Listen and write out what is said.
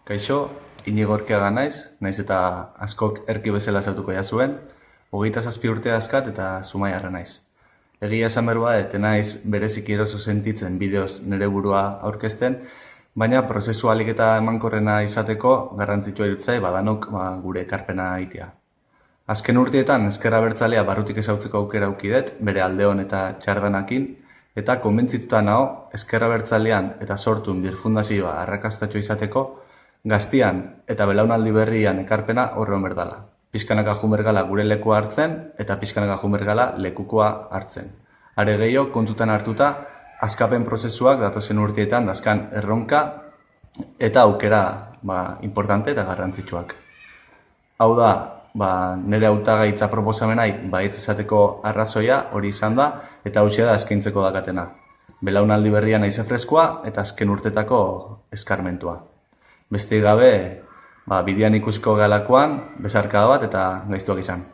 Kaixo, Inigo Orkeaga naiz eta askok erki bezala zautuko jazuen, 27 urte askat eta Zumaiarra naiz. Egia esan berba, naiz bereziki eroso sentitzen bideoz nire burua aurkezten, baina prozesu ahalik eta emankorrena izateko garrantzitsua irutzai badanok gure ekarpena egitea. Azken urteetan ezker abertzalea barrutik ezautzeko aukera aukidet, bere aldeon eta txardanakin, eta konbentzituta nao ezker abertzalean eta sortun birfundazioa arrakastatxo izateko, gaztian eta belaunaldi berrian ekarpena horren berdala. Pizkanaka jumergala gure lekua hartzen eta pizkanaka jumergala lekukoa hartzen. Are gehiago kontutan hartuta, askapen prozesuak datozen urteetan dazkan erronka eta aukera importante eta garrantzitsuak. Hau da, nire hautagaitza proposamenai baietz izateko arrazoia hori izan da eta hausia da eskaintzeko dakatena. Belaunaldi berrian naiz freskoa eta azken urtetako eskarmentua. Beste gabe, bidean ikusiko galakoan, bezarkada bat eta gaiztuak izan.